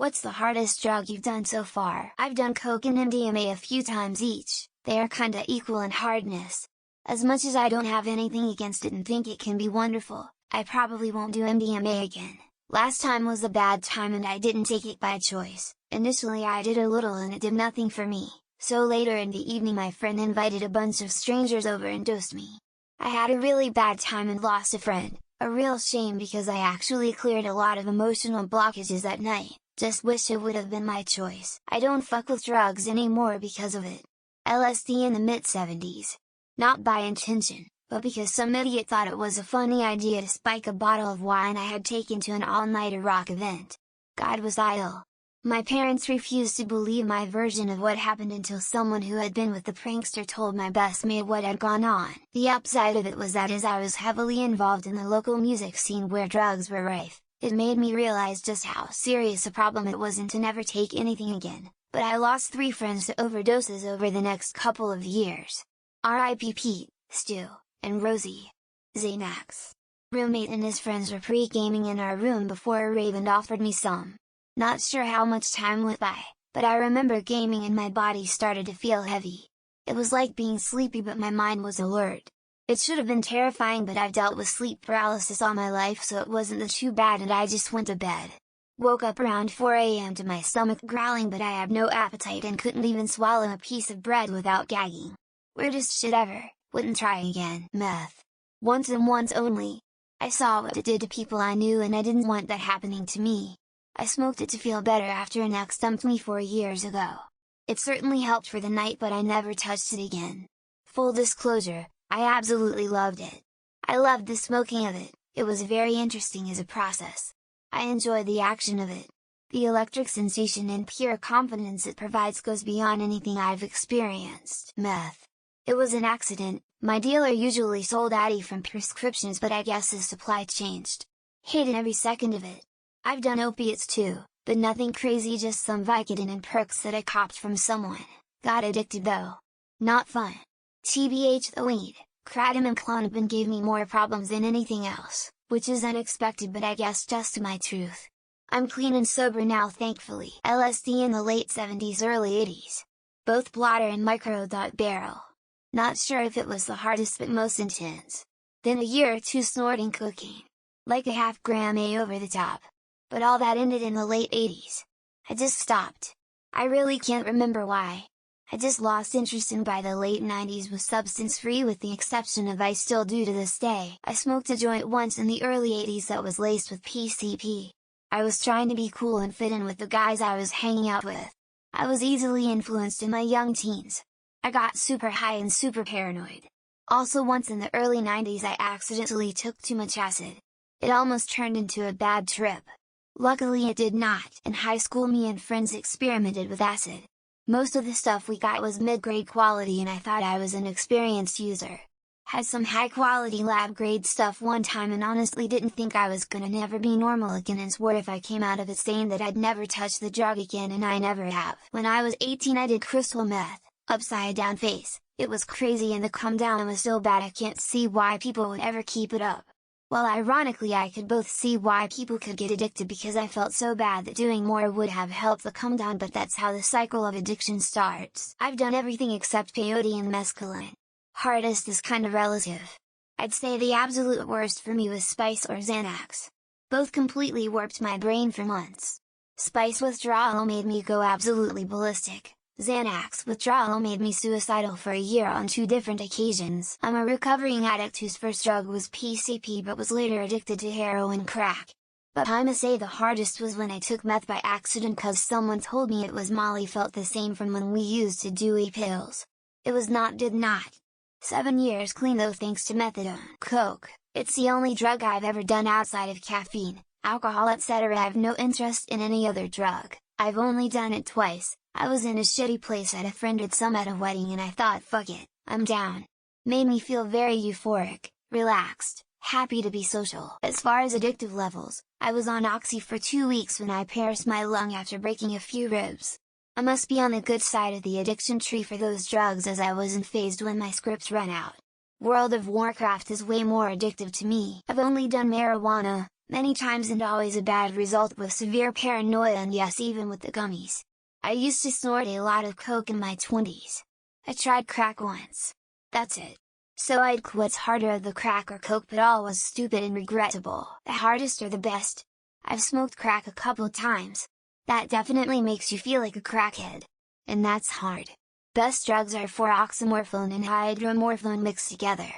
What's the hardest drug you've done so far? I've done coke and MDMA a few times each, they are kinda equal in hardness. As much as I don't have anything against it and think it can be wonderful, I probably won't do MDMA again. Last time was a bad time and I didn't take it by choice. Initially I did a little and it did nothing for me, so later in the evening my friend invited a bunch of strangers over and dosed me. I had a really bad time and lost a friend, a real shame because I actually cleared a lot of emotional blockages that night. Just wish it would have been my choice. I don't fuck with drugs anymore because of it. LSD in the mid-70s. Not by intention, but because some idiot thought it was a funny idea to spike a bottle of wine I had taken to an all-nighter rock event. God, was I ill. My parents refused to believe my version of what happened until someone who had been with the prankster told my best mate what had gone on. The upside of it was that as I was heavily involved in the local music scene where drugs were rife, it made me realize just how serious a problem it was and to never take anything again, but I lost 3 friends to overdoses over the next couple of years. R.I.P. Pete, Stu, and Rosie. Xanax. Roommate and his friends were pre-gaming in our room before a rave and offered me some. Not sure how much time went by, but I remember gaming and my body started to feel heavy. It was like being sleepy but my mind was alert. It should have been terrifying but I've dealt with sleep paralysis all my life so it wasn't too bad and I just went to bed. Woke up around 4 AM to my stomach growling but I had no appetite and couldn't even swallow a piece of bread without gagging. Weirdest shit ever, wouldn't try again. Meth. Once and once only. I saw what it did to people I knew and I didn't want that happening to me. I smoked it to feel better after an ex dumped me 4 years ago. It certainly helped for the night but I never touched it again. Full disclosure, I absolutely loved it. I loved the smoking of it, it was very interesting as a process. I enjoyed the action of it. The electric sensation and pure confidence it provides goes beyond anything I've experienced. Meth. It was an accident, my dealer usually sold Addy from prescriptions but I guess his supply changed. Hated every second of it. I've done opiates too, but nothing crazy, just some Vicodin and perks that I copped from someone. Got addicted though. Not fun. TBH the weed, kratom and Klonopin gave me more problems than anything else, which is unexpected but I guess just my truth. I'm clean and sober now thankfully. LSD in the late 70s early 80s. Both blotter and micro.barrel. Not sure if it was the hardest but most intense. Then a year or 2 snorting cocaine. Like a half gram A over the top. But all that ended in the late 80s. I just stopped. I really can't remember why. I just lost interest in by the late 90s was substance free with the exception of I still do to this day. I smoked a joint once in the early 80s that was laced with PCP. I was trying to be cool and fit in with the guys I was hanging out with. I was easily influenced in my young teens. I got super high and super paranoid. Also once in the early 90s I accidentally took too much acid. It almost turned into a bad trip. Luckily it did not. In high school me and friends experimented with acid. Most of the stuff we got was mid-grade quality and I thought I was an experienced user. Had some high-quality lab-grade stuff one time and honestly didn't think I was gonna never be normal again and swore if I came out of it saying that I'd never touch the drug again and I never have. When I was 18 I did crystal meth, upside down face. It was crazy and the come down was so bad I can't see why people would ever keep it up. Well, ironically I could both see why people could get addicted because I felt so bad that doing more would have helped the come down, but that's how the cycle of addiction starts. I've done everything except peyote and mescaline. Hardest is kinda relative. I'd say the absolute worst for me was Spice or Xanax. Both completely warped my brain for months. Spice withdrawal made me go absolutely ballistic. Xanax withdrawal made me suicidal for a year on 2 different occasions. I'm a recovering addict whose first drug was PCP but was later addicted to heroin crack. But I'ma say the hardest was when I took meth by accident cause someone told me it was Molly. Felt the same from when we used to Dewey pills. It was not, did not. 7 years clean though thanks to methadone. Coke, it's the only drug I've ever done outside of caffeine, alcohol etc. I've no interest in any other drug. I've only done it twice. I was in a shitty place at a friend did some at a wedding and I thought fuck it, I'm down. Made me feel very euphoric, relaxed, happy to be social. As far as addictive levels, I was on Oxy for 2 weeks when I pierced my lung after breaking a few ribs. I must be on the good side of the addiction tree for those drugs as I wasn't phased when my scripts ran out. World of Warcraft is way more addictive to me. I've only done marijuana, many times and always a bad result with severe paranoia, and yes, even with the gummies. I used to snort a lot of coke in my 20s. I tried crack once. That's it. So I'd quit harder of the crack or coke, but all was stupid and regrettable. The hardest or the best? I've smoked crack a couple times. That definitely makes you feel like a crackhead. And that's hard. Best drugs are 4-oxymorphone and hydromorphone mixed together.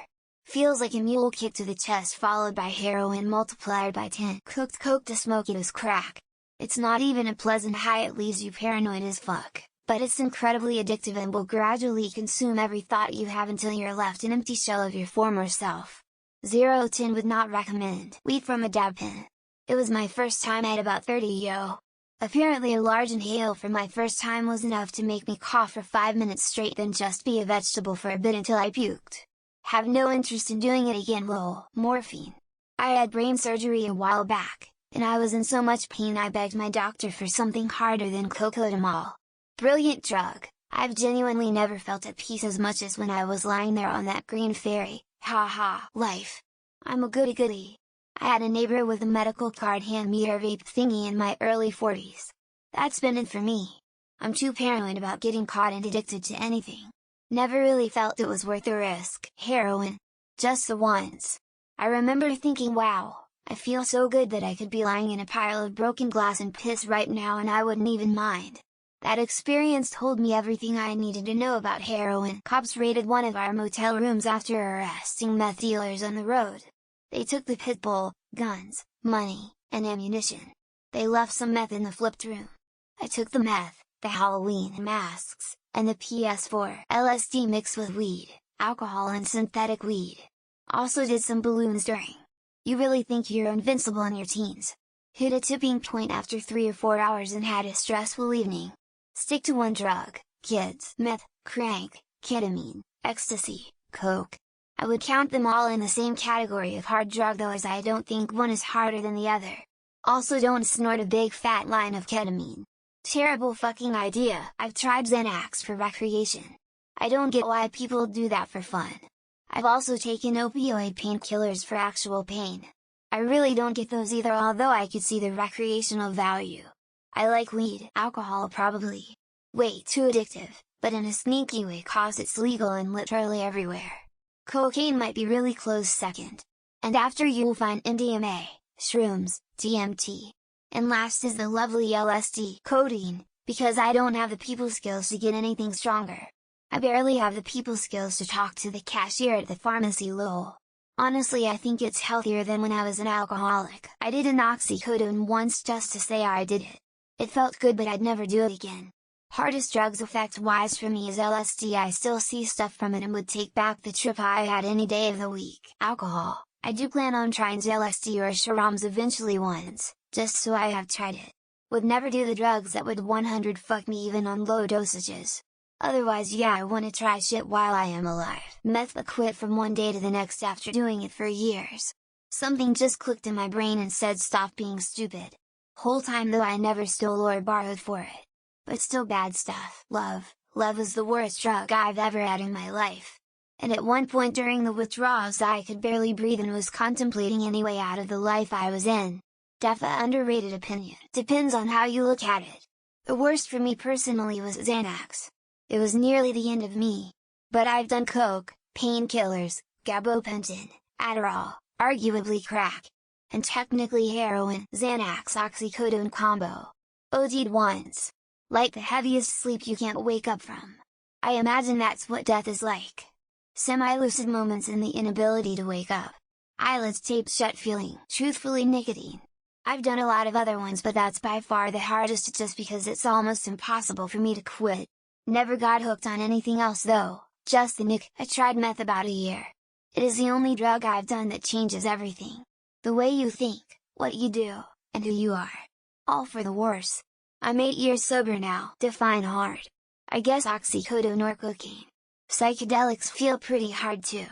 Feels like a mule kick to the chest followed by heroin multiplied by 10. Cooked coke to smoke it is crack. It's not even a pleasant high, it leaves you paranoid as fuck, but it's incredibly addictive and will gradually consume every thought you have until you're left an empty shell of your former self. 0-10 would not recommend. Weed from a dab pen. It was my first time at about 30 yo. Apparently a large inhale for my first time was enough to make me cough for 5 minutes straight, then just be a vegetable for a bit until I puked. Have no interest in doing it again. Lol. Morphine. I had brain surgery a while back, and I was in so much pain I begged my doctor for something harder than cocodamol. Brilliant drug. I've genuinely never felt at peace as much as when I was lying there on that green ferry. Haha, life. I'm a goody goody. I had a neighbor with a medical card hand me her vape thingy in my early 40s. That's been it for me. I'm too paranoid about getting caught and addicted to anything. Never really felt it was worth the risk. Heroin. Just the once. I remember thinking, wow, I feel so good that I could be lying in a pile of broken glass and piss right now and I wouldn't even mind. That experience told me everything I needed to know about heroin. Cops raided one of our motel rooms after arresting meth dealers on the road. They took the pit bull, guns, money, and ammunition. They left some meth in the flipped room. I took the meth, the Halloween masks, and the PS4 LSD mixed with weed, alcohol and synthetic weed. Also did some balloons during. You really think you're invincible in your teens? Hit a tipping point after 3 or 4 hours and had a stressful evening. Stick to one drug, kids. Meth, crank, ketamine, ecstasy, coke. I would count them all in the same category of hard drug though, as I don't think one is harder than the other. Also don't snort a big fat line of ketamine. Terrible fucking idea. I've tried Xanax for recreation. I don't get why people do that for fun. I've also taken opioid painkillers for actual pain. I really don't get those either, although I could see the recreational value. I like weed. Alcohol probably way too addictive, but in a sneaky way cause it's legal and literally everywhere. Cocaine might be really close second. And after you'll find MDMA, shrooms, DMT. And last is the lovely LSD, codeine, because I don't have the people skills to get anything stronger. I barely have the people skills to talk to the cashier at the pharmacy. Lol. Honestly, I think it's healthier than when I was an alcoholic. I did an oxycodone once just to say I did it. It felt good, but I'd never do it again. Hardest drugs effect-wise for me is LSD. I still see stuff from it and would take back the trip I had any day of the week. Alcohol. I do plan on trying LSD or shrooms eventually once, just so I have tried it. Would never do the drugs that would 100 fuck me even on low dosages. Otherwise yeah, I wanna try shit while I am alive. Meth, but quit from one day to the next after doing it for years. Something just clicked in my brain and said stop being stupid. Whole time though I never stole or borrowed for it. But still bad stuff. Love is the worst drug I've ever had in my life. And at one point during the withdrawals I could barely breathe and was contemplating any way out of the life I was in. Defa underrated opinion. Depends on how you look at it. The worst for me personally was Xanax. It was nearly the end of me. But I've done coke, painkillers, gabapentin, Adderall, arguably crack. And technically heroin, Xanax oxycodone combo. OD'd once. Like the heaviest sleep you can't wake up from. I imagine that's what death is like. Semi-lucid moments and the inability to wake up. Eyelids taped shut feeling. Truthfully nicotine. I've done a lot of other ones, but that's by far the hardest just because it's almost impossible for me to quit. Never got hooked on anything else though, just the nic. I tried meth about a year. It is the only drug I've done that changes everything. The way you think, what you do, and who you are. All for the worse. I'm 8 years sober now. Define hard. I guess oxycodone or cocaine. Psychedelics feel pretty hard too.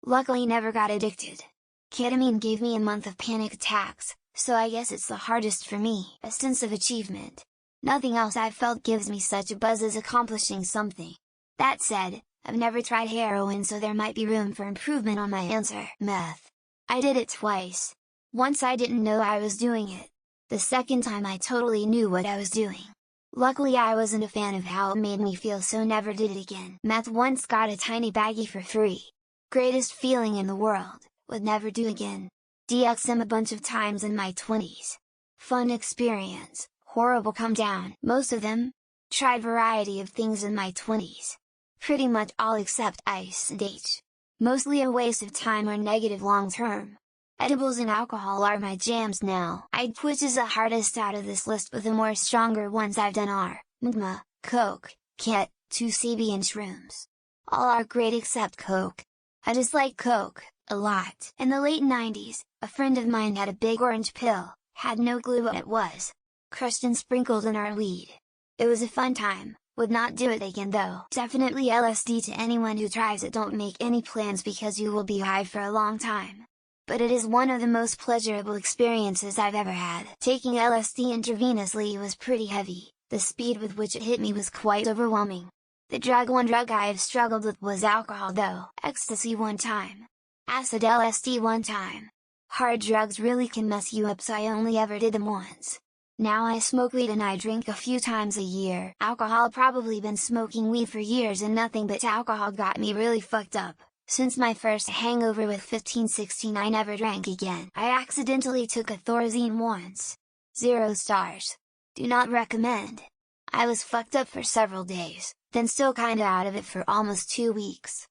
Luckily never got addicted. Ketamine gave me a month of panic attacks, so I guess it's the hardest for me. A sense of achievement. Nothing else I've felt gives me such a buzz as accomplishing something. That said, I've never tried heroin, so there might be room for improvement on my answer. Meth. I did it twice. Once I didn't know I was doing it. The second time I totally knew what I was doing. Luckily I wasn't a fan of how it made me feel, so never did it again. Meth once got a tiny baggie for free. Greatest feeling in the world, would never do again. DXM a bunch of times in my 20s. Fun experience, horrible come down. Most of them? Tried variety of things in my 20s. Pretty much all except ice and H. Mostly a waste of time or negative long term. Edibles and alcohol are my jams now. I'd put as the hardest out of this list, but the more stronger ones I've done are, MGMA, Coke, Ket, 2CB and shrooms. All are great except Coke. I dislike Coke, a lot. In the late 90s, a friend of mine had a big orange pill, had no clue what it was. Crushed and sprinkled in our weed. It was a fun time, would not do it again though. Definitely LSD to anyone who tries it. Don't make any plans because you will be high for a long time. But it is one of the most pleasurable experiences I've ever had. Taking LSD intravenously was pretty heavy, the speed with which it hit me was quite overwhelming. One drug I have struggled with was alcohol though. Ecstasy one time. Acid LSD one time. Hard drugs really can mess you up, so I only ever did them once. Now I smoke weed and I drink a few times a year. Alcohol, probably been smoking weed for years and nothing but alcohol got me really fucked up. Since my first hangover with 15-16 I never drank again. I accidentally took a Thorazine once. 0 stars. Do not recommend. I was fucked up for several days, then still kinda out of it for almost 2 weeks.